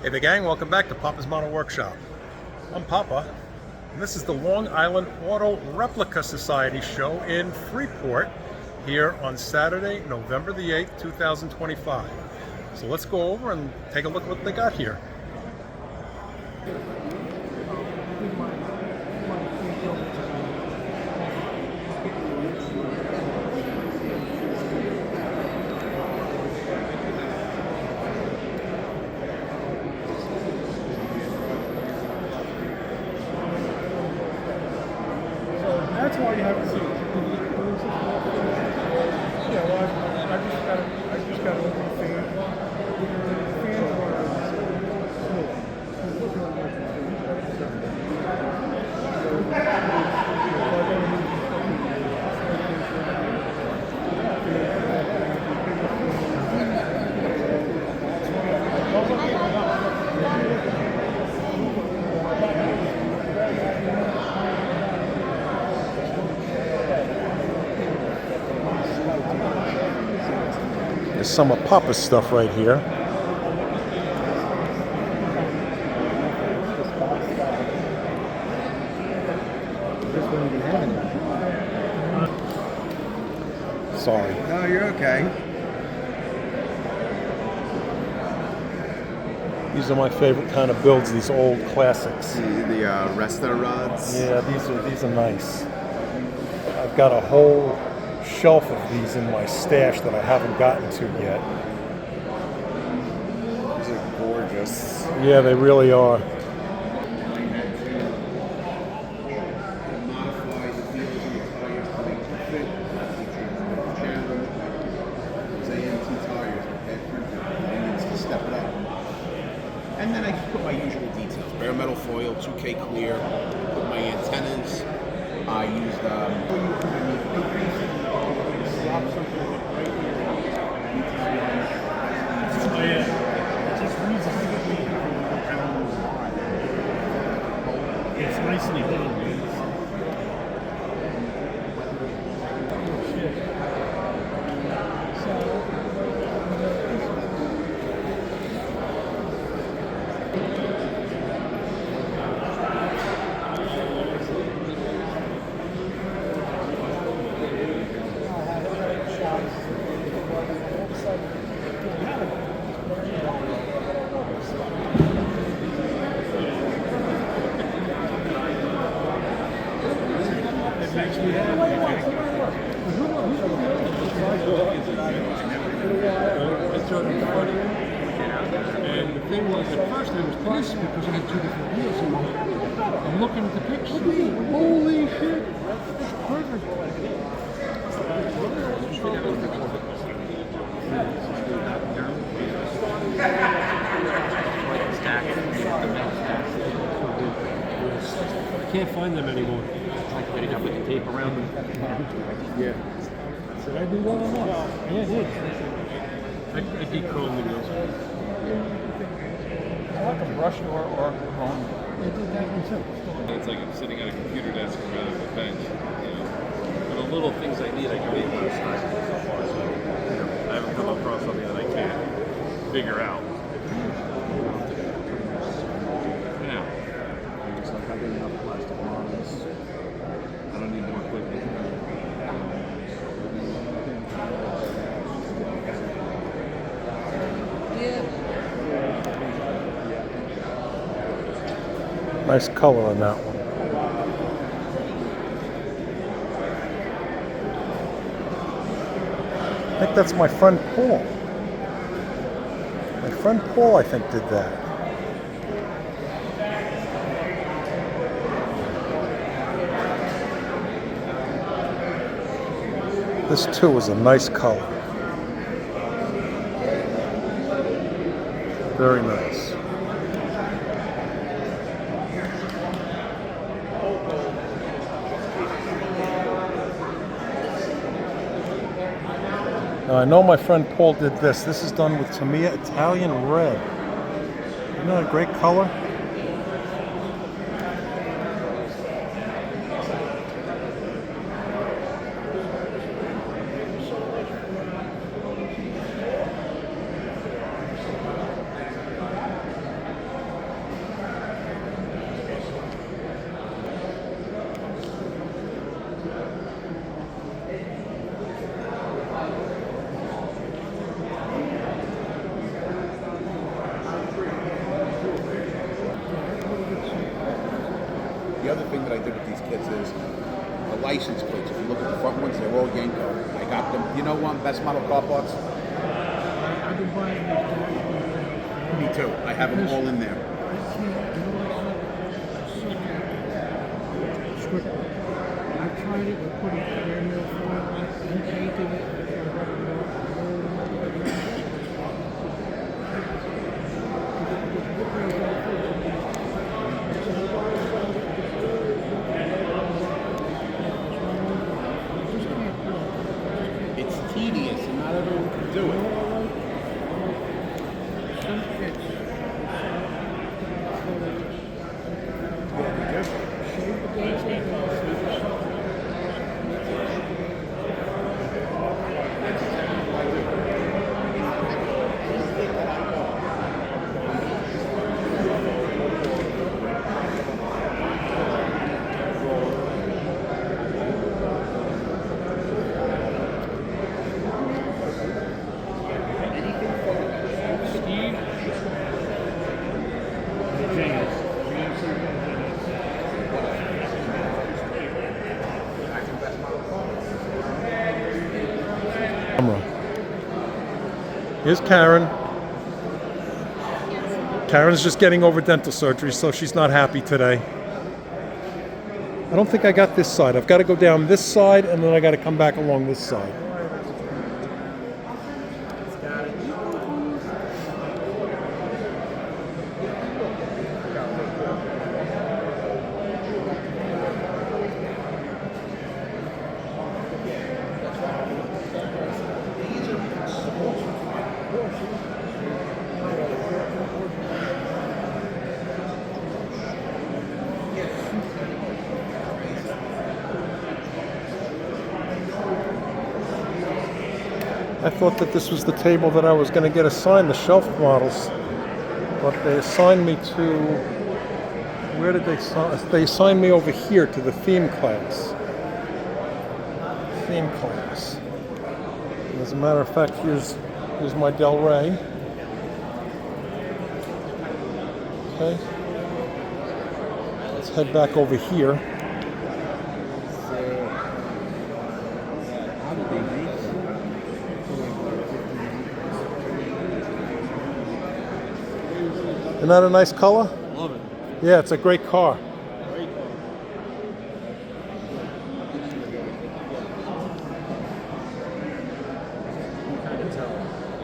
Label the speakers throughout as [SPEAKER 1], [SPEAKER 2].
[SPEAKER 1] Hey the gang, welcome back to Papa's Model Workshop. I'm Papa, and this is the Long Island Auto Replica Society show in Freeport here on Saturday, November the 8th, 2025. So let's go over and take a look at what they got here.
[SPEAKER 2] That's why you haven't seen it. Yeah, well, I just got to look at the fan. Fans
[SPEAKER 1] There's some of Papa's stuff right here. Sorry.
[SPEAKER 3] No, you're okay.
[SPEAKER 1] These are my favorite kind of builds, these old classics.
[SPEAKER 3] The Resta rods.
[SPEAKER 1] Yeah, these are nice. I've got a whole shelf of these in my stash that I haven't gotten to yet.
[SPEAKER 3] These are gorgeous.
[SPEAKER 1] Yeah, they really are.
[SPEAKER 3] Modify the wheels and the tires to make them fit. Those AMT tires are head printed. It needs to step it up. And then I put my usual details: bare metal foil, 2K clear. Put my antennas. I used
[SPEAKER 2] it's nicely done. And the thing was, at first I was pissed because I had two different wheels. And I'm looking at the picture. Holy shit! It's perfect. I can't find them anymore.
[SPEAKER 4] Like fitting up with the tape around them.
[SPEAKER 2] Yeah. Did I do well or not? Yeah, I did.
[SPEAKER 4] I de-chrome the wheels.
[SPEAKER 2] I like a brush or chrome. I did that one too.
[SPEAKER 5] It's like I'm sitting at a computer desk rather than a bench, you know. But the little things I need, I can make last time so far. So, you know, I haven't come across something that I can't figure out. Yeah.
[SPEAKER 4] It's like I get enough plastic models. I don't need more equipment.
[SPEAKER 1] Nice color on that one. I think that's my friend Paul. My friend Paul, I think, did that. This too is a nice color. Very nice. Now I know my friend Paul did this. This is done with Tamiya Italian Red. Isn't that a great color?
[SPEAKER 3] that I did with these kits is the license plates. If you look at the front ones, they're all Yanko. I got them. You know one, best model car parts?
[SPEAKER 2] I've been buying these cars.
[SPEAKER 3] Me too. I have them all in there.
[SPEAKER 2] I can't, you know what I said? Script. I've tried it with putting airmail foil on it and painted it.
[SPEAKER 3] It's tedious and not everyone can do it.
[SPEAKER 2] Some kits. Shave the days Steve?
[SPEAKER 1] Camera. Here's Karen. Karen's just getting over dental surgery, so she's not happy today. I don't think I got this side. I've got to go down this side, and then I got to come back along this side. I thought that this was the table that I was going to get assigned, the shelf models, but they assigned me to, where did they assign? They assigned me over here to the theme class. Theme class. And as a matter of fact, here's my Del Rey. Okay. Let's head back over here. Isn't that a nice color?
[SPEAKER 5] Love it.
[SPEAKER 1] Yeah, it's a great car.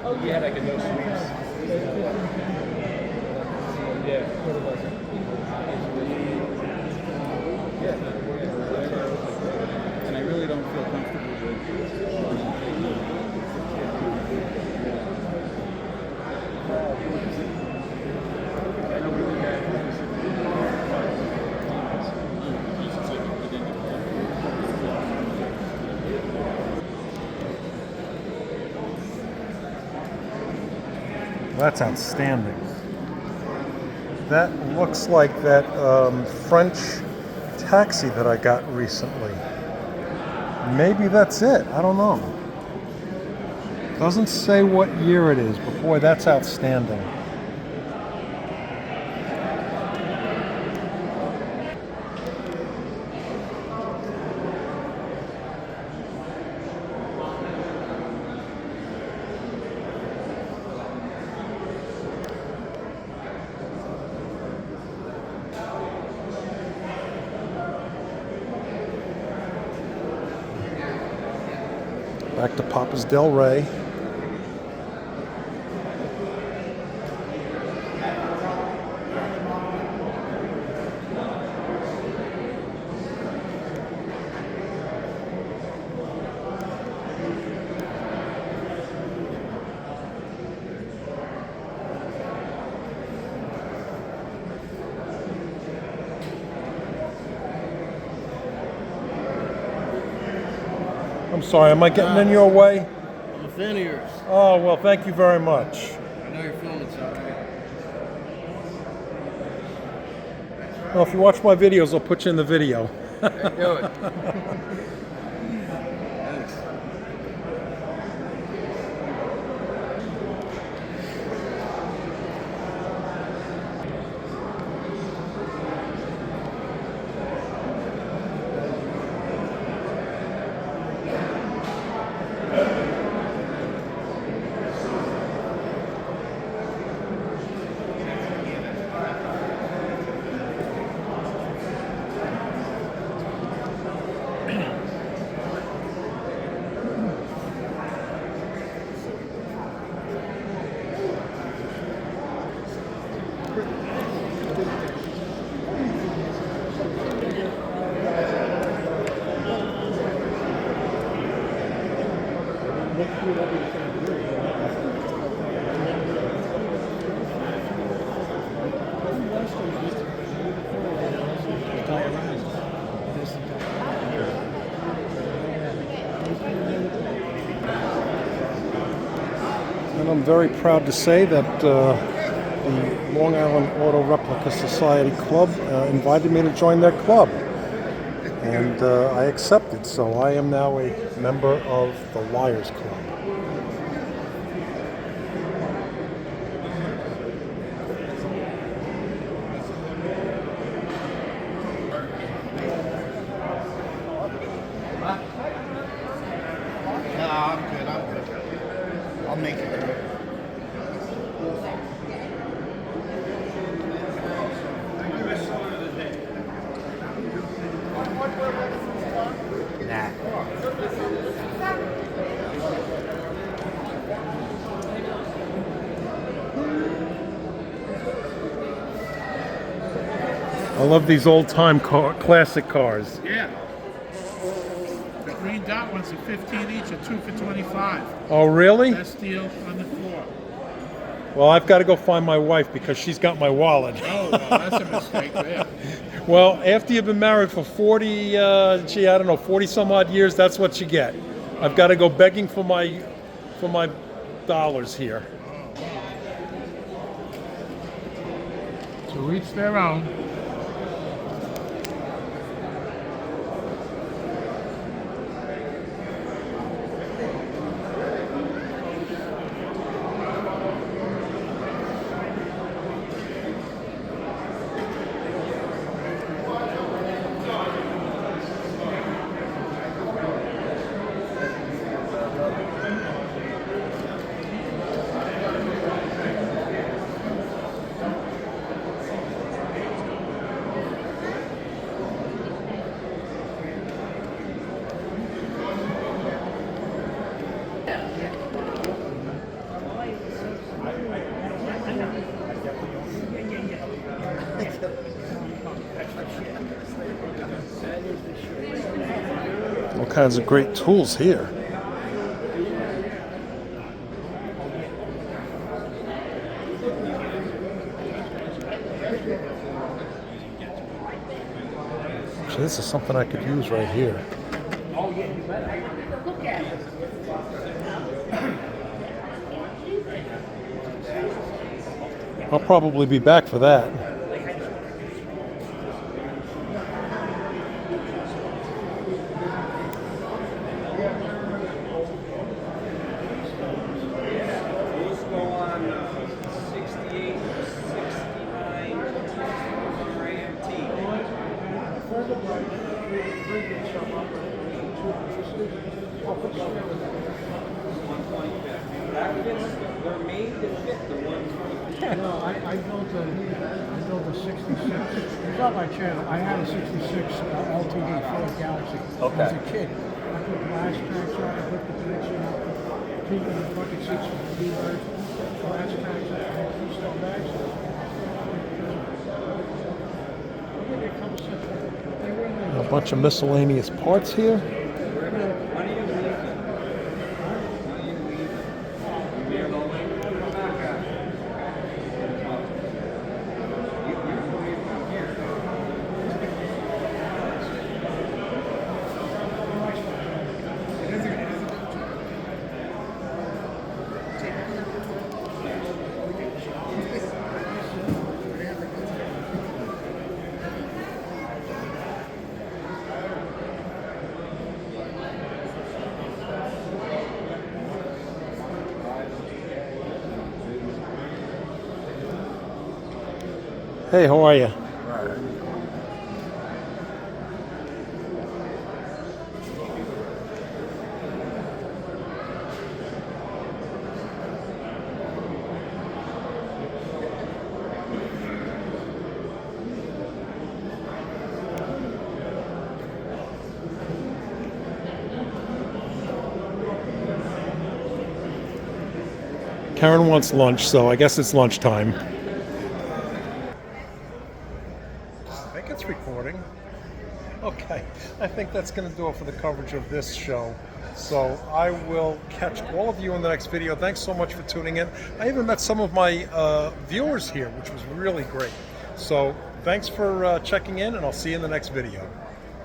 [SPEAKER 5] Oh, yeah, like a no sweeps. Yeah.
[SPEAKER 4] And I really don't feel comfortable with
[SPEAKER 1] That's outstanding. That looks like that French taxi that I got recently. Maybe that's it. I don't know. Doesn't say what year it is, but boy, that's outstanding. Back to Papa's Del Rey. I'm sorry, am I getting in your way?
[SPEAKER 4] I'm a fan of yours.
[SPEAKER 1] Oh, well, thank you very much.
[SPEAKER 4] I know you're filming something.
[SPEAKER 1] Well, if you watch my videos, I'll put you in the video.
[SPEAKER 4] Do it. Thanks.
[SPEAKER 1] And I'm very proud to say that the Long Island Auto Replica Society Club invited me to join their club. And I accepted, so I am now a member of the Liars Club.
[SPEAKER 3] No, I'm good. I'll make it. Nah.
[SPEAKER 1] I love these old-time classic cars.
[SPEAKER 2] Yeah. The green dot ones are 15 each, or 2 for 25.
[SPEAKER 1] Oh, really?
[SPEAKER 2] Best deal on the floor.
[SPEAKER 1] Well, I've got to go find my wife because she's got my wallet.
[SPEAKER 2] Oh, well, that's a mistake there.
[SPEAKER 1] Well, after you've been married for 40, I don't know, 40 some odd years, that's what you get. I've got to go begging for my dollars here.
[SPEAKER 2] To each their own.
[SPEAKER 1] All kinds of great tools here. So this is something I could use right here. I'll probably be back for that.
[SPEAKER 2] No, I built a 66. It's not my channel. I had a 66 LTD Ford Galaxy.
[SPEAKER 1] Okay.
[SPEAKER 2] As a kid, I put glass tracks on. I put the connection up. Two in the bucket seats for the D-bird. Glass tracks. I had Keystone bags. Maybe a couple sets. They were in there.
[SPEAKER 1] A bunch of miscellaneous parts here. Hey, how are you? Karen wants lunch, so I guess it's lunchtime. like it's recording. Okay, I think that's going to do it for the coverage of this show. So I will catch all of you in the next video. Thanks so much for tuning in. I even met some of my viewers here, which was really great. So thanks for checking in, and I'll see you in the next video.